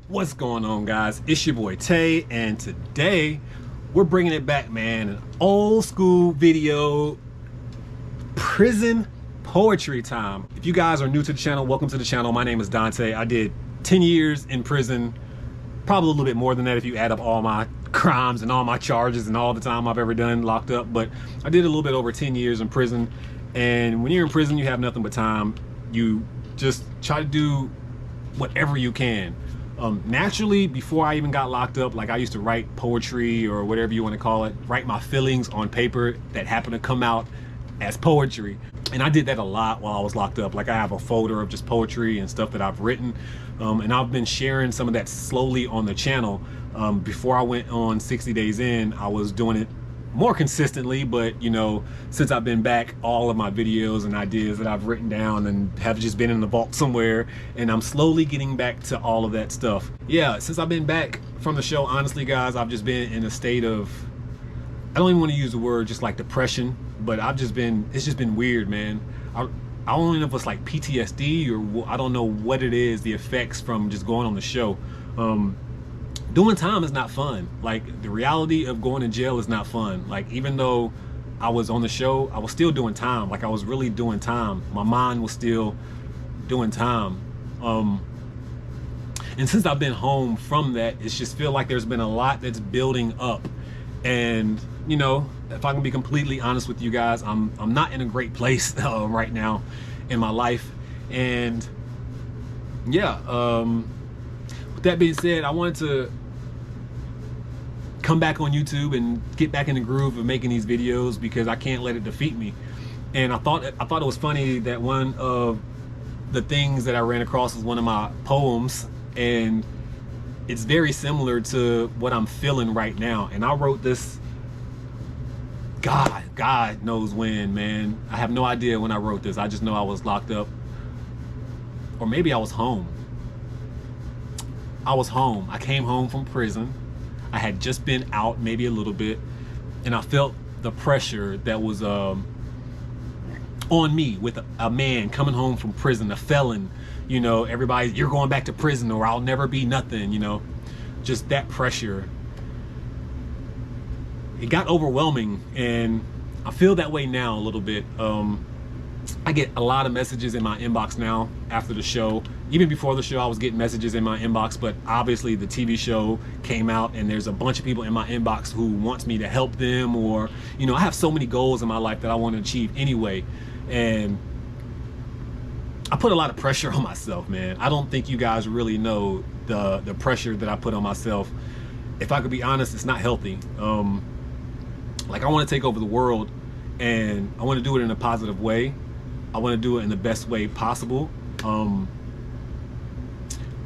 What's going on, guys? It's your boy Tay, and today we're bringing it back, man. An old school video, prison poetry time. If you guys are new to the channel, welcome to the channel. My name is Dante. I did 10 years in prison, probably a little bit more than that if you add up all my crimes and all my charges and all the time I've ever done locked up. But I did a little bit over 10 years in prison. And when you're in prison, you have nothing but time. You just try to do whatever you can. Naturally, before I even got locked up, like I used to write poetry or whatever you want to call it, write my feelings on paper that happened to come out as poetry. And I did that a lot while I was locked up. Like I have a folder of just poetry and stuff that I've written. And I've been sharing some of that slowly on the channel. Before I went on 60 Days In, I was doing it more consistently, but you know, since I've been back, all of my videos and ideas that I've written down and have just been in the vault somewhere, and I'm slowly getting back to all of that stuff. Yeah, since I've been back from the show, honestly guys, I've just been in a state of, I don't even want to use the word just like depression, but it's just been weird, man. I don't know if it's like PTSD or I don't know what it is, the effects from just going on the show. Doing time is not fun. Like the reality of going to jail is not fun. Like even though I was on the show, I was still doing time. Like I was really doing time. My mind was still doing time. And since I've been home from that, it's just feel like there's been a lot that's building up. And you know, if I can be completely honest with you guys, I'm not in a great place right now in my life. And yeah, with that being said, I wanted to come back on YouTube and get back in the groove of making these videos because I can't let it defeat me. And I thought it was funny that one of the things that I ran across was one of my poems, and it's very similar to what I'm feeling right now. And I wrote this, God knows when, man. I have no idea when I wrote this. I just know I was locked up, or maybe I was home. I was home. I came home from prison. I had just been out maybe a little bit, and I felt the pressure that was on me with a man coming home from prison, a felon. You know, everybody, you're going back to prison or I'll never be nothing, you know. Just that pressure. It got overwhelming, and I feel that way now a little bit. I get a lot of messages in my inbox now after the show. Even before the show, I was getting messages in my inbox, but obviously the TV show came out and there's a bunch of people in my inbox who wants me to help them, or, you know, I have so many goals in my life that I want to achieve anyway. And I put a lot of pressure on myself, man. I don't think you guys really know the pressure that I put on myself. If I could be honest, it's not healthy. Like I want to take over the world, and I want to do it in a positive way. I want to do it in the best way possible.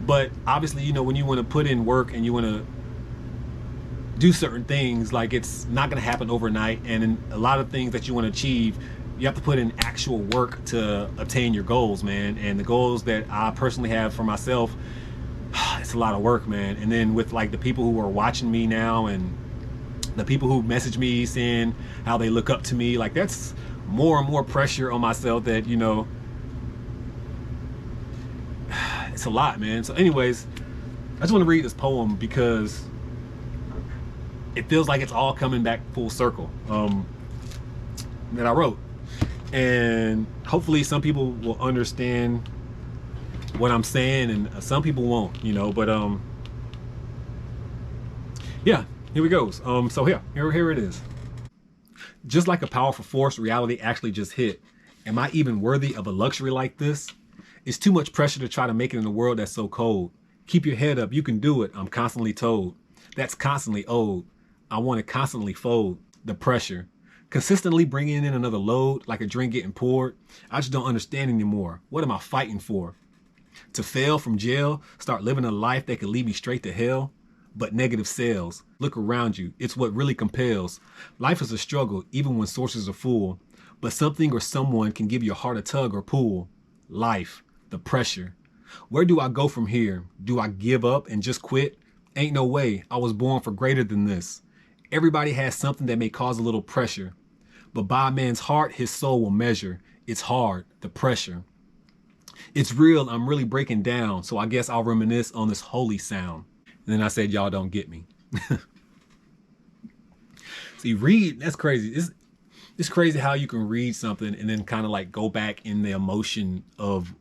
But obviously, you know, when you want to put in work and you want to do certain things, like it's not going to happen overnight. And in a lot of things that you want to achieve, you have to put in actual work to obtain your goals, man. And the goals that I personally have for myself, it's a lot of work, man. And then with like the people who are watching me now and the people who message me saying how they look up to me, like that's more and more pressure on myself that, you know, it's a lot, man. So anyways, I just want to read this poem because it feels like it's all coming back full circle, that I wrote. And hopefully some people will understand what I'm saying and some people won't, you know, but yeah, here we go. So here it is. Just like a powerful force, reality actually just hit. Am I even worthy of a luxury like this? It's too much pressure to try to make it in a world that's so cold. Keep your head up, you can do it, I'm constantly told. That's constantly owed. I want to constantly fold the pressure. Consistently bringing in another load, like a drink getting poured. I just don't understand anymore. What am I fighting for? To fail from jail, start living a life that could lead me straight to hell? But negative sales. Look around you, it's what really compels. Life is a struggle, even when sources are full. But something or someone can give your heart a tug or pull. Life, the pressure. Where do I go from here? Do I give up and just quit? Ain't no way, I was born for greater than this. Everybody has something that may cause a little pressure. But by a man's heart, his soul will measure. It's hard, the pressure. It's real. I'm really breaking down. So I guess I'll reminisce on this holy sound. And then I said, y'all don't get me. See, read, that's crazy. It's crazy how you can read something and then kind of like go back in the emotion of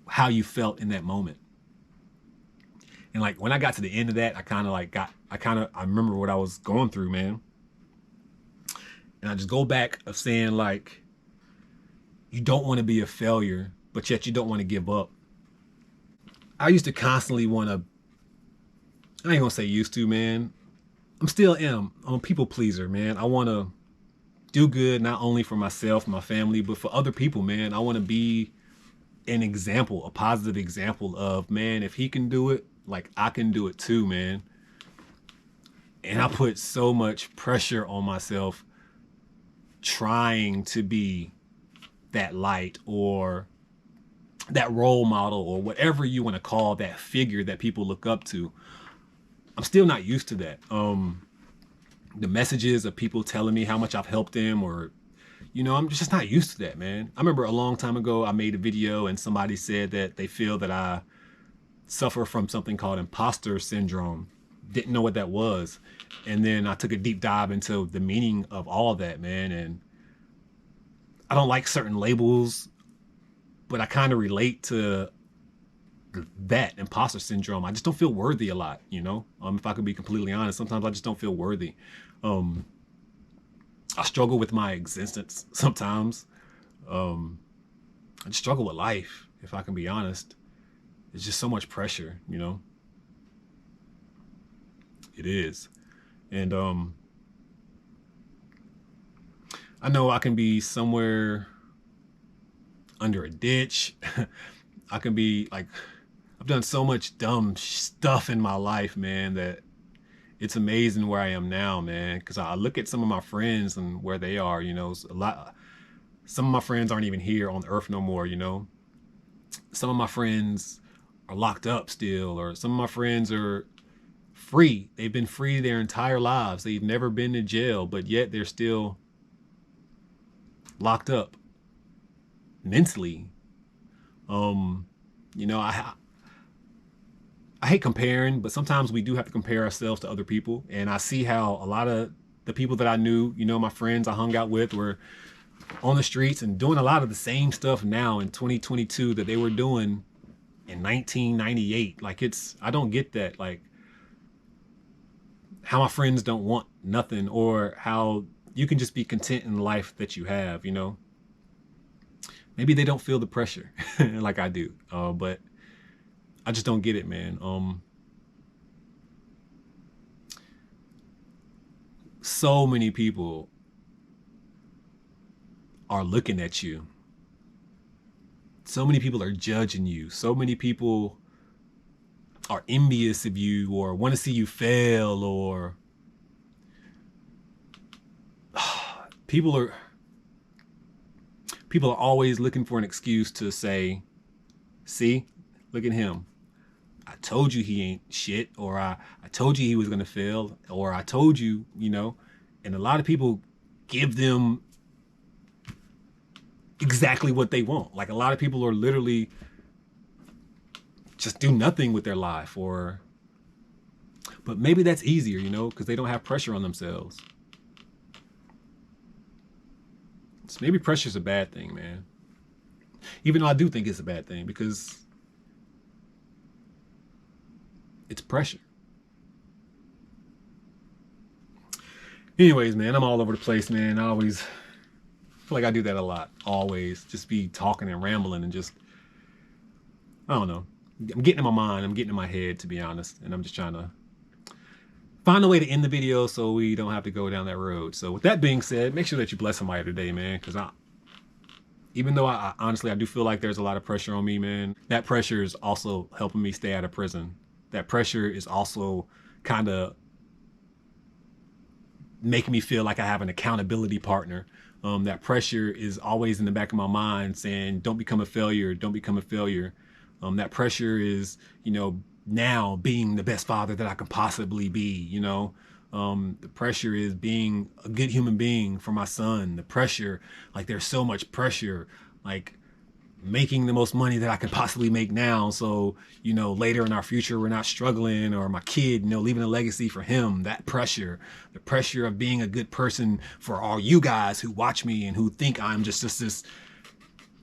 how you felt in that moment. And like when I got to the end of that, I remember what I was going through, man. And I just go back of saying like, you don't want to be a failure, but yet you don't want to give up. I used to constantly want to, I ain't gonna say used to, man. I'm a people pleaser, man. I want to do good, not only for myself, my family, but for other people, man. I want to be an example, a positive example of, man, if he can do it, like I can do it too, man. And I put so much pressure on myself trying to be that light or that role model or whatever you want to call that figure that people look up to. I'm still not used to that. The messages of people telling me how much I've helped them, or, you know, I'm just not used to that, man. I remember a long time ago, I made a video and somebody said that they feel that I suffer from something called imposter syndrome. Didn't know what that was. And then I took a deep dive into the meaning of all of that, man. And I don't like certain labels, but I kind of relate to that imposter syndrome. I just don't feel worthy a lot, you know. If I could be completely honest, sometimes I just don't feel worthy. I struggle with my existence sometimes. I just struggle with life, if I can be honest. It's just so much pressure, you know. It is. And I know I can be somewhere under a ditch. I can be like, I've done so much dumb stuff in my life, man, that it's amazing where I am now, man. Because I look at some of my friends and where they are, you know, some of my friends aren't even here on the earth no more, you know. Some of my friends are locked up still, or some of my friends are free. They've been free their entire lives. They've never been to jail, but yet they're still locked up mentally. You know, I hate comparing, but sometimes we do have to compare ourselves to other people. And I see how a lot of the people that I knew, you know, my friends I hung out with, were on the streets and doing a lot of the same stuff now in 2022 that they were doing in 1998. Like, I don't get that. Like, how my friends don't want nothing, or how you can just be content in the life that you have, you know. Maybe they don't feel the pressure like I do, but I just don't get it, man. So many people are looking at you. So many people are judging you. So many people are envious of you or want to see you fail, or people are always looking for an excuse to say, see, look at him. I told you he ain't shit, or I told you he was going to fail, or I told you, you know. And a lot of people give them exactly what they want. Like, a lot of people are literally just do nothing with their life, but maybe that's easier, you know, because they don't have pressure on themselves. So maybe pressure's a bad thing, man. Even though I do think it's a bad thing, because it's pressure. Anyways, man, I'm all over the place, man. I always feel like I do that a lot. Always just be talking and rambling and just, I don't know. I'm getting in my mind. I'm getting in my head, to be honest. And I'm just trying to find a way to end the video so we don't have to go down that road. So with that being said, make sure that you bless somebody today, man. Because even though I honestly, I do feel like there's a lot of pressure on me, man. That pressure is also helping me stay out of prison. That pressure is also kind of making me feel like I have an accountability partner. That pressure is always in the back of my mind saying, don't become a failure. Don't become a failure. That pressure is, you know, now being the best father that I can possibly be, you know. The pressure is being a good human being for my son. The pressure, like, there's so much pressure. Like, making the most money that I can possibly make now. So, you know, later in our future, we're not struggling, or my kid, you know, leaving a legacy for him. That pressure, the pressure of being a good person for all you guys who watch me and who think I'm just this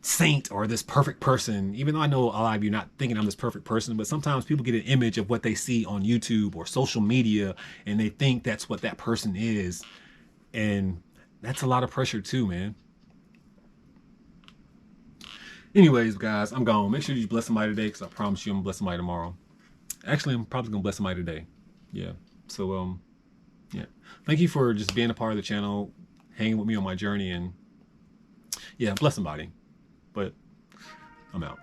saint or this perfect person, even though I know a lot of you not thinking I'm this perfect person, but sometimes people get an image of what they see on YouTube or social media and they think that's what that person is. And that's a lot of pressure too, man. Anyways, guys, I'm gone. Make sure you bless somebody today, because I promise you I'm gonna bless somebody tomorrow. Actually, I'm probably gonna bless somebody today. Yeah. So, yeah. Thank you for just being a part of the channel, hanging with me on my journey, and yeah, bless somebody. But I'm out.